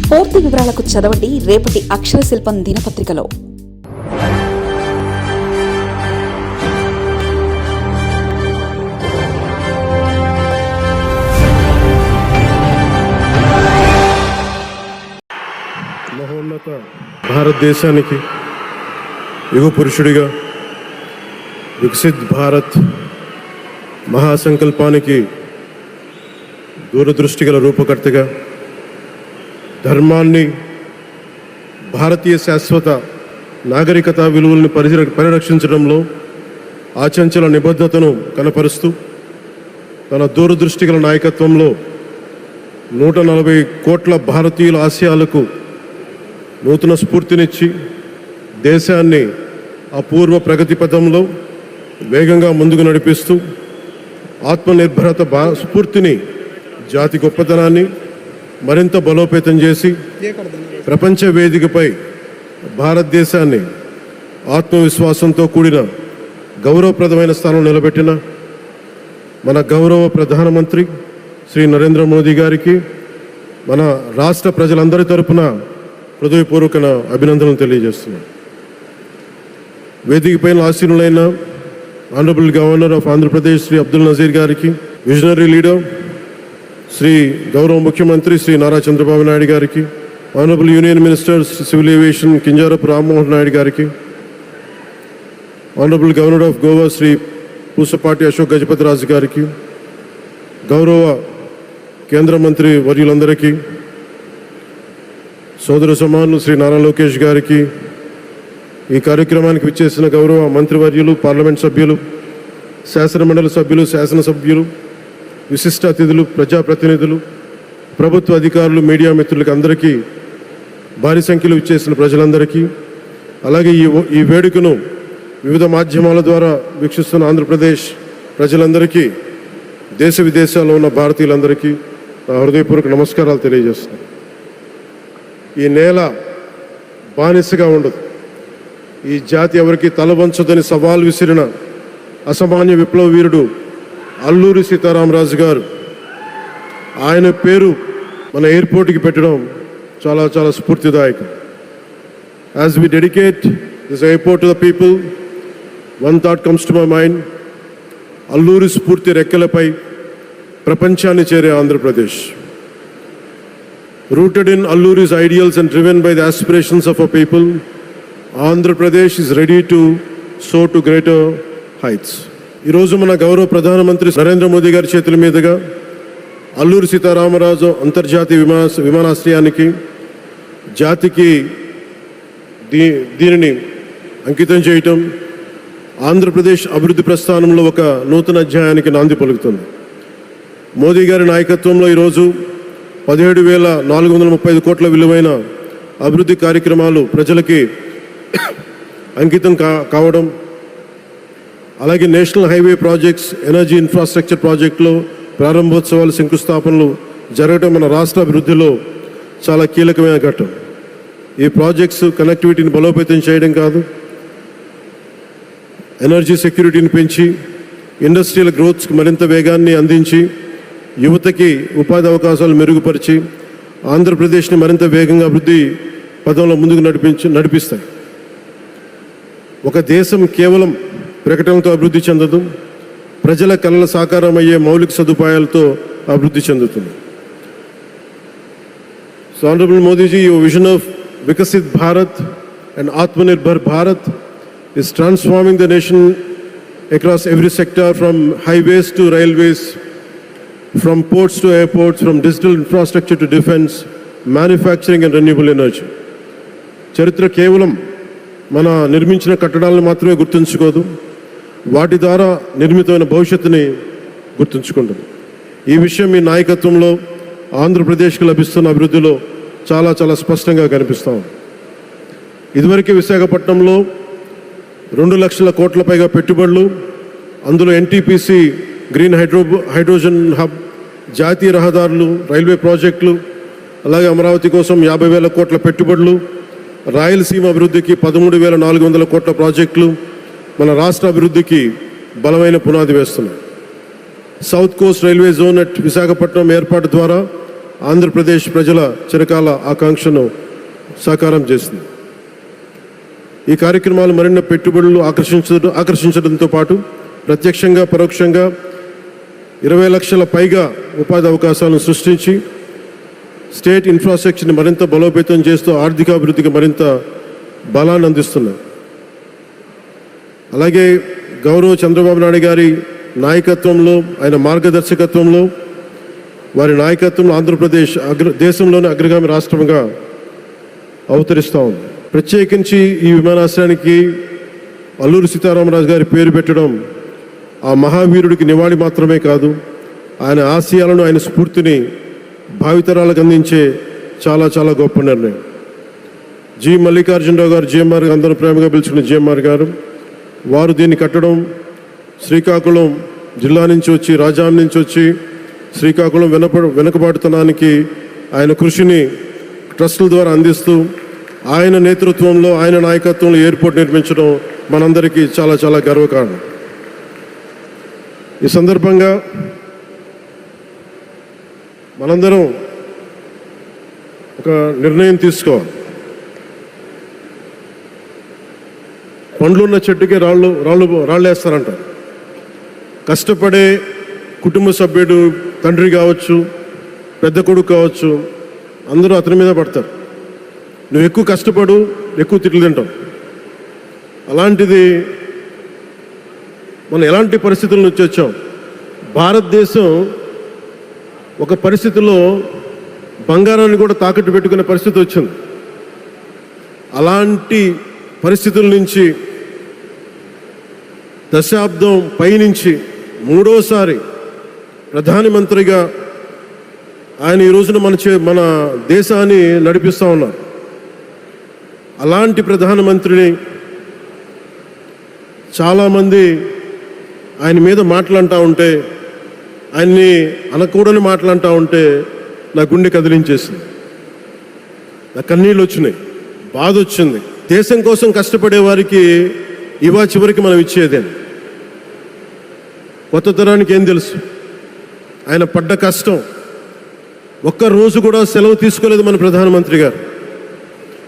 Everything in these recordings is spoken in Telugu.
పూర్తి వివరాలకు చదవండి రేపటి అక్షర శిల్పం దినపత్రికలో. మహోన్నత భారతదేశానికి యుగ పురుషుడిగా, వికసిత్ భారత్ మహాసంకల్పానికి దూరదృష్టి గల రూపకర్తగా, ధర్మాన్ని, భారతీయ శాశ్వత నాగరికత విలువలను పరిరక్షించడంలో ఆచంచల నిబద్ధతను కనపరుస్తూ తన దూరదృష్టి గల నాయకత్వంలో 140 కోట్ల భారతీయుల ఆశయాలకు నూతన స్ఫూర్తినిచ్చి దేశాన్ని అపూర్వ ప్రగతి పథంలో వేగంగా ముందుకు నడిపిస్తూ ఆత్మనిర్భరత స్ఫూర్తిని, జాతి గొప్పతనాన్ని మరింత బలోపేతం చేసి ప్రపంచ వేదికపై భారతదేశాన్ని ఆత్మవిశ్వాసంతో కూడిన గౌరవప్రదమైన స్థానంలో నిలబెట్టిన మన గౌరవ ప్రధానమంత్రి శ్రీ నరేంద్ర మోదీ గారికి మన రాష్ట్ర ప్రజలందరి తరపున హృదయపూర్వక అభినందనలు తెలియజేస్తున్నాం. వేదిక పైన ఆసీనులైన honourable governor of Andhra Pradesh Shri Abdul Nazir గారికి, విజనరీ లీడర్ శ్రీ గౌరవ ముఖ్యమంత్రి శ్రీ నారా చంద్రబాబు నాయుడు గారికి, honourable union minister civil aviation Kinjarapu Rammohan Naidu గారికి, honourable governor of Goa Shri Pusapati Ashok Gajapati Raju గారికి, గౌరవ కేంద్ర మంత్రి వర్యులందరికీ, సోదర సమానులు శ్రీ నారా లోకేష్ గారికి, ఈ కార్యక్రమానికి విచ్చేసిన గౌరవ మంత్రివర్యులు, పార్లమెంట్ సభ్యులు, శాసనమండలి సభ్యులు, శాసనసభ్యులు, విశిష్ట అతిథులు, ప్రజాప్రతినిధులు, ప్రభుత్వ అధికారులు, మీడియా మిత్రులకి అందరికీ, భారీ సంఖ్యలో విచ్చేసిన ప్రజలందరికీ, అలాగే ఈ వేడుకను వివిధ మాధ్యమాల ద్వారా వీక్షిస్తున్న ఆంధ్రప్రదేశ్ ప్రజలందరికీ, దేశ విదేశాల్లో ఉన్న భారతీయులందరికీ నా హృదయపూర్వక నమస్కారాలు తెలియజేస్తున్నాను. ఈ నేల బానిసగా ఉండదు, ఈ జాతి ఎవరికి తలవంచదని సవాల్ విసిరిన అసామాన్య విప్లవ వీరుడు అల్లూరి సీతారామరాజు గారు, ఆయన పేరు మన ఎయిర్పోర్ట్కి పెట్టడం చాలా చాలా స్ఫూర్తిదాయకం. As we dedicate this airport to the people, one thought comes to my mind. Alluri స్ఫూర్తి రెక్కలపై ప్రపంచాన్ని చేరే Andhra Pradesh. Rooted in Alluri's ideals and driven by the aspirations of our people, Andhra Pradesh is ready to soar to greater heights. ఈరోజు మన గౌరవ ప్రధానమంత్రి నరేంద్ర మోదీ గారి చేతుల మీదుగా అల్లూరి సీతారామరాజు అంతర్జాతీయ విమానాశ్రయానికి, జాతికి దీనిని అంకితం చేయటం ఆంధ్రప్రదేశ్ అభివృద్ధి ప్రస్థానంలో ఒక నూతన అధ్యాయానికి నాంది పలుకుతుంది. మోదీ గారి నాయకత్వంలో ఈరోజు 17,435 కోట్ల విలువైన అభివృద్ధి కార్యక్రమాలు ప్రజలకి అంకితం కావడం, అలాగే national highway projects, energy infrastructure ప్రాజెక్టులో ప్రారంభోత్సవాలు, శంకుస్థాపనలు జరగడం మన రాష్ట్ర అభివృద్ధిలో చాలా కీలకమైన ఘట్టం. ఈ ప్రాజెక్ట్స్ కనెక్టివిటీని బలోపేతం చేయడం కాదు, ఎనర్జీ సెక్యూరిటీని పెంచి ఇండస్ట్రియల్ గ్రోత్స్కి మరింత వేగాన్ని అందించి, యువతకి ఉపాధి అవకాశాలు మెరుగుపరిచి ఆంధ్రప్రదేశ్ని మరింత వేగంగా అభివృద్ధి పదంలో ముందుకు నడిపిస్తాయి. ఒక దేశం కేవలం ప్రకటనలతో అభివృద్ధి చెందదు, ప్రజల కళల సాకారం అయ్యే మౌలిక సదుపాయాలతో అభివృద్ధి చెందుతుంది. So honourable Modiji, your vision of Viksit Bharat and Atmanirbhar Bharat is transforming the nation across every sector, from highways to railways, from ports to airports, from digital infrastructure to defense, manufacturing and renewable energy. చరిత్ర కేవలం మన నిర్మించిన కట్టడాలను మాత్రమే గుర్తుంచుకోదు, వాటి ద్వారా నిర్మితమైన భవిష్యత్తుని గుర్తుంచుకుంటుంది. ఈ విషయం మీ నాయకత్వంలో ఆంధ్రప్రదేశ్కి లభిస్తున్న అభివృద్ధిలో చాలా చాలా స్పష్టంగా కనిపిస్తాం. ఇదివరకే విశాఖపట్నంలో 2 లక్షల కోట్ల పైగా పెట్టుబడులు, అందులో ఎన్టీపీసీ గ్రీన్ హైడ్రోజన్ హబ్, జాతీయ రహదారులు, రైల్వే ప్రాజెక్టులు, అలాగే అమరావతి కోసం 50,000 కోట్ల పెట్టుబడులు, రాయలసీమ అభివృద్ధికి 13,400 కోట్ల ప్రాజెక్టులు మన రాష్ట్ర అభివృద్ధికి బలమైన పునాది వేస్తున్నాయి. South Coast railway zone at Visakhapatnam ఏర్పాటు ద్వారా ఆంధ్రప్రదేశ్ ప్రజల చిరకాల ఆకాంక్షను సాకారం చేస్తుంది. ఈ కార్యక్రమాలు మరిన్ని పెట్టుబడులు ఆకర్షించడంతో పాటు ప్రత్యక్షంగా పరోక్షంగా 20 లక్షల పైగా ఉపాధి అవకాశాలను సృష్టించి స్టేట్ ఇన్ఫ్రాస్ట్రక్చర్ని మరింత బలోపేతం చేస్తూ ఆర్థికాభివృద్ధికి మరింత బలాన్ని అందిస్తున్నాయి. అలాగే గౌరవ చంద్రబాబు నాయుడు గారి నాయకత్వంలో, ఆయన మార్గదర్శకత్వంలో, వారి నాయకత్వంలో ఆంధ్రప్రదేశ్ దేశంలోని అగ్రగామి రాష్ట్రంగా అవతరిస్తూ ఉంది. ప్రత్యేకించి ఈ విమానాశ్రయానికి అల్లూరి సీతారామరాజు గారి పేరు పెట్టడం ఆ మహావీరుడికి నివాళి మాత్రమే కాదు, ఆయన ఆశయాలను, ఆయన స్ఫూర్తిని భావితరాలకు అందించే చాలా చాలా గొప్ప నిర్ణయం. జి మల్లికార్జునరావు గారు, జిఎంఆర్ అందరూ ప్రేమగా పిలుచుకున్న జిఎంఆర్ గారు, వారు దీన్ని కట్టడం శ్రీకాకుళం జిల్లా నుంచి వచ్చి, రాజాం నుంచి వచ్చి శ్రీకాకుళం వెనుకబాటుతనానికి ఆయన కృషిని ట్రస్టుల ద్వారా అందిస్తూ ఆయన నేతృత్వంలో, ఆయన నాయకత్వంలో ఎయిర్పోర్ట్ నిర్మించడం మనందరికీ చాలా చాలా గర్వకారణం. ఈ సందర్భంగా మనందరం ఒక నిర్ణయం తీసుకోవాలి. పండ్లున్న చెట్టుకి రాళ్ళు వేస్తారంటారు. కష్టపడే కుటుంబ సభ్యుడు, తండ్రి కావచ్చు, పెద్ద కొడుకు కావచ్చు, అందరూ అతని మీద పడతారు. నువ్వు ఎక్కువ కష్టపడు, ఎక్కువ తిట్లు తింటావు. అలాంటిది మనం ఎలాంటి పరిస్థితుల నుంచి వచ్చాం? భారతదేశం ఒక పరిస్థితిలో బంగారాన్ని కూడా తాకట్టు పెట్టుకునే పరిస్థితి వచ్చింది. అలాంటి పరిస్థితుల నుంచి దశాబ్దం పైనుంచి మూడోసారి ప్రధానమంత్రిగా ఆయన ఈ రోజున మన దేశాన్ని నడిపిస్తూ ఉన్నారు. అలాంటి ప్రధానమంత్రిని చాలామంది ఆయన మీద మాటలంటూ ఉంటే, ఆయన్ని అనకూడని మాటలంటూ ఉంటే నా గుండె కదిలించేసింది, నా కన్నీళ్ళు వచ్చినాయి, బాధ వచ్చింది. దేశం కోసం కష్టపడే వారికి ఇవా చివరికి మనం ఇచ్చేదే. కొత్త తరానికి ఏం తెలుసు? ఆయన పడ్డ కష్టం. ఒక్కరోజు కూడా సెలవు తీసుకోలేదు మన ప్రధానమంత్రి గారు.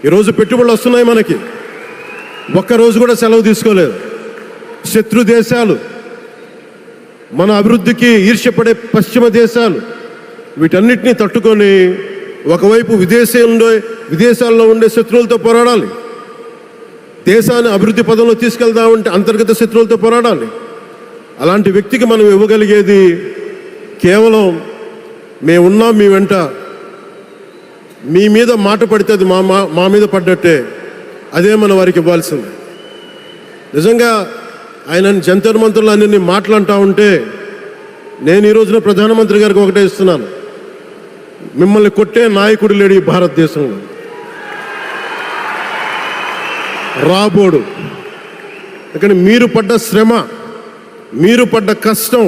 ఈరోజు పెట్టుబడులు వస్తున్నాయి మనకి, ఒక్కరోజు కూడా సెలవు తీసుకోలేదు. శత్రు దేశాలు, మన అభివృద్ధికి ఈర్ష్యపడే పశ్చిమ దేశాలు, వీటన్నిటినీ తట్టుకొని ఒకవైపు విదేశాల్లో ఉండే శత్రువులతో పోరాడాలి, దేశాన్ని అభివృద్ధి పదంలో తీసుకెళ్దామంటే అంతర్గత శత్రువులతో పోరాడాలి. అలాంటి వ్యక్తికి మనం ఇవ్వగలిగేది కేవలం మేమున్నాం, మీ వెంట, మీ మీద మాట పడితే అది మా మీద పడ్డట్టే, అదే మనం వారికి ఇవ్వాల్సింది. నిజంగా ఆయన జంతర్ మంత్రులు అన్ని మాట్లాడుతూ ఉంటే నేను ఈ రోజున ప్రధానమంత్రి గారికి ఒకటే ఇస్తున్నాను, మిమ్మల్ని కొట్టే నాయకుడు లేడు ఈ భారతదేశంలో, రాబోడు. కానీ మీరు పడ్డ శ్రమ, మీరు పడ్డ కష్టం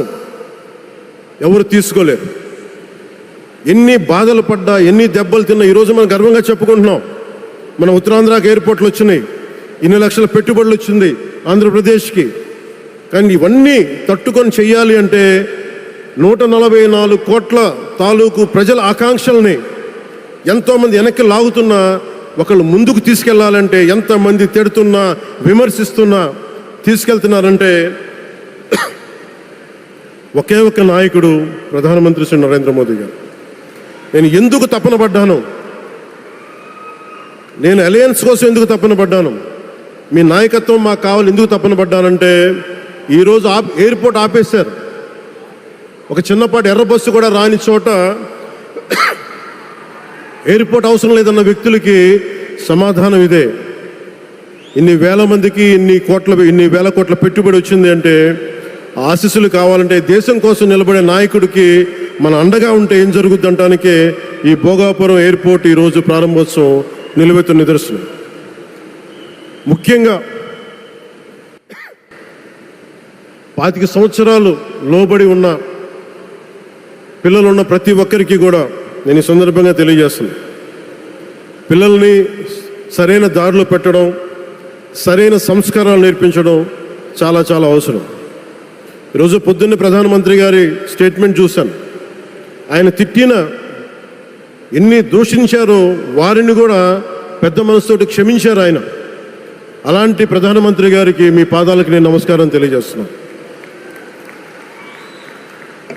ఎవరు తీసుకోలేరు. ఎన్ని బాధలు పడ్డా, ఎన్ని దెబ్బలు తిన్నా ఈరోజు మనం గర్వంగా చెప్పుకుంటున్నాం. మన ఉత్తరాంధ్రకి ఎయిర్పోర్ట్లు వచ్చినాయి, ఇన్ని లక్షల పెట్టుబడులు వచ్చింది ఆంధ్రప్రదేశ్కి. కానీ ఇవన్నీ తట్టుకొని చెయ్యాలి అంటే 144 కోట్ల తాలూకు ప్రజల ఆకాంక్షల్ని ఎంతోమంది వెనక్కి లాగుతున్నా, ఒకళ్ళు ముందుకు తీసుకెళ్లాలంటే ఎంతమంది తిడుతున్నా, విమర్శిస్తున్నా తీసుకెళ్తున్నారంటే ఒకే ఒక్క నాయకుడు ప్రధానమంత్రి శ్రీ నరేంద్ర మోదీ గారు. నేను ఎందుకు తపన పడ్డాను, నేను అలయన్స్ కోసం ఎందుకు తపన పడ్డాను, మీ నాయకత్వం మాకు కావాలి ఎందుకు తపన పడ్డానంటే, ఈరోజు ఎయిర్పోర్ట్ ఆపేశారు. ఒక చిన్నపాటి ఎర్ర బస్సు కూడా రాని చోట ఎయిర్పోర్ట్ అవసరం లేదన్న వ్యక్తులకి సమాధానం ఇదే. ఇన్ని వేల మందికి ఇన్ని వేల కోట్ల పెట్టుబడి వచ్చింది అంటే ఆశీస్సులు కావాలంటే, దేశం కోసం నిలబడే నాయకుడికి మన అండగా ఉంటే ఏం జరుగుద్ది అంటానికే ఈ భోగాపురం ఎయిర్పోర్ట్ ఈరోజు ప్రారంభోత్సవం నిలువెత్తు నిదర్శనం. ముఖ్యంగా 25 సంవత్సరాలు లోబడి ఉన్న పిల్లలున్న ప్రతి ఒక్కరికి కూడా నేను ఈ సందర్భంగా తెలియజేస్తున్నాను, పిల్లల్ని సరైన దారిలో పెట్టడం, సరైన సంస్కారాలు నేర్పించడం చాలా చాలా అవసరం. ఈరోజు పొద్దున్నే ప్రధానమంత్రి గారి స్టేట్మెంట్ చూశాను. ఆయన తిట్టిన ఎన్ని దూషించారో వారిని కూడా పెద్ద మనసుతోటి క్షమించారు ఆయన. అలాంటి ప్రధానమంత్రి గారికి మీ పాదాలకు నేను నమస్కారం తెలియజేస్తున్నాను.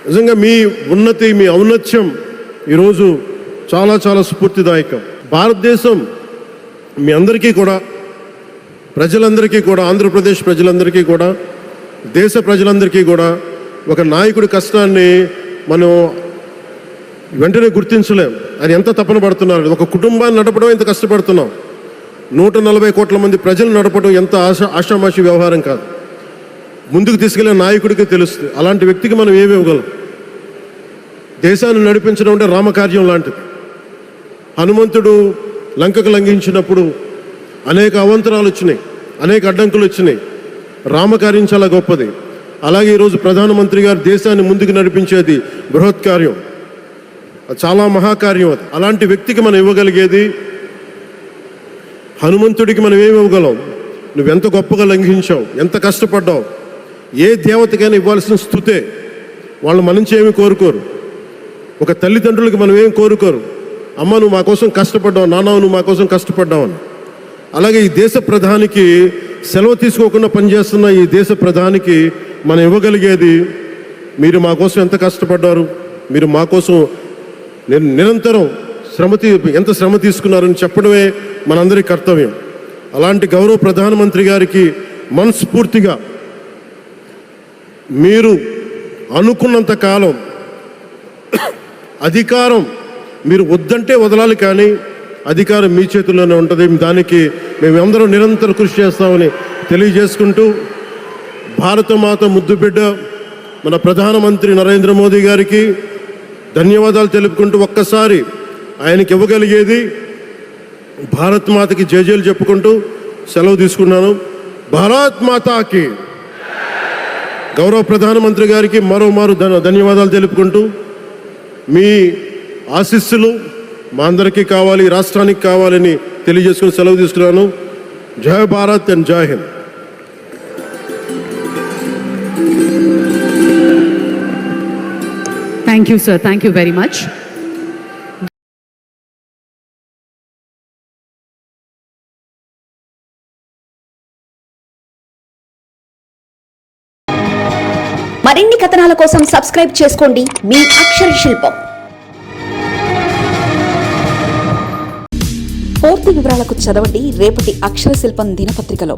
నిజంగా మీ ఉన్నతి, మీ ఔన్నత్యం ఈరోజు చాలా చాలా స్ఫూర్తిదాయకం. భారతదేశం మీ అందరికీ కూడా, ప్రజలందరికీ కూడా, ఆంధ్రప్రదేశ్ ప్రజలందరికీ కూడా, దేశ ప్రజలందరికీ కూడా ఒక నాయకుడి కష్టాన్ని మనం వెంటనే గుర్తించలేం. ఆయన ఎంత తపన పడుతున్నారు. ఒక కుటుంబాన్ని నడపడం ఎంత కష్టపడుతున్నాం. 140 కోట్ల మంది ప్రజలు నడపడం ఎంత ఆషామాషి వ్యవహారం కాదు. ముందుకు తీసుకెళ్లే నాయకుడికి తెలుస్తుంది. అలాంటి వ్యక్తికి మనం ఏమి ఇవ్వగలం. దేశాన్ని నడిపించడం అంటే రామకార్యం లాంటిది. హనుమంతుడు లంకకు లంఘించినప్పుడు అనేక అవాంతరాలు వచ్చినాయి, అనేక అడ్డంకులు వచ్చినాయి. రామకార్యం చాలా గొప్పది. అలాగే ఈరోజు ప్రధానమంత్రి గారు దేశాన్ని ముందుకు నడిపించేది బృహత్ కార్యం, చాలా మహాకార్యం అది. అలాంటి వ్యక్తికి మనం ఇవ్వగలిగేది, హనుమంతుడికి మనం ఏమి ఇవ్వగలం? నువ్వెంత గొప్పగా లంఘించావు, ఎంత కష్టపడ్డావు. ఏ దేవతకైనా ఇవ్వాల్సిన స్తుతే. వాళ్ళు మన నుంచి ఏమి కోరుకోరు. ఒక తల్లిదండ్రులకి మనం ఏం కోరుకోరు. అమ్మ నువ్వు మా కోసం కష్టపడ్డావు, నాన్న నువ్వు మా కోసం కష్టపడ్డావు అని. అలాగే ఈ దేశ ప్రధానికి, సెలవు తీసుకోకుండా పనిచేస్తున్న ఈ దేశ ప్రధానికి మనం ఇవ్వగలిగేది, మీరు మా కోసం ఎంత కష్టపడ్డారు, మీరు మా కోసం నిరంతరం ఎంత శ్రమ తీసుకున్నారని చెప్పడమే మనందరి కర్తవ్యం. అలాంటి గౌరవ ప్రధానమంత్రి గారికి మనస్ఫూర్తిగా మీరు అనుకున్నంత కాలం అధికారం మీరు వద్దంటే వదలాలి, కానీ అధికారం మీ చేతుల్లోనే ఉంటుంది. దానికి మేమందరం నిరంతరం కృషి చేస్తామని తెలియజేసుకుంటూ, భారతమాత ముద్దుబిడ్డ మన ప్రధానమంత్రి నరేంద్ర మోదీ గారికి ధన్యవాదాలు తెలుపుకుంటూ, ఒక్కసారి ఆయనకి ఇవ్వగలిగేది భారత్ మాతకి జేజేలు చెప్పుకుంటూ సెలవు తీసుకున్నాను. భారత్ మాతాకి. గౌరవ ప్రధానమంత్రి గారికి మరోమారు ధన్యవాదాలు తెలుపుకుంటూ, మీ ఆశీస్సులు మా అందరికీ కావాలి, రాష్ట్రానికి కావాలని తెలియజేసుకుని సెలవు తీసుకున్నాను. జై భారత్ అండ్ జై Hind. Thank you, sir. Thank you very much. మరిన్ని కథనాల కోసం సబ్స్క్రైబ్ చేసుకోండి మీ అక్షర శిల్పం. పూర్తి వివరాలకు చదవండి రేపటి అక్షర శిల్పం దినపత్రికలో.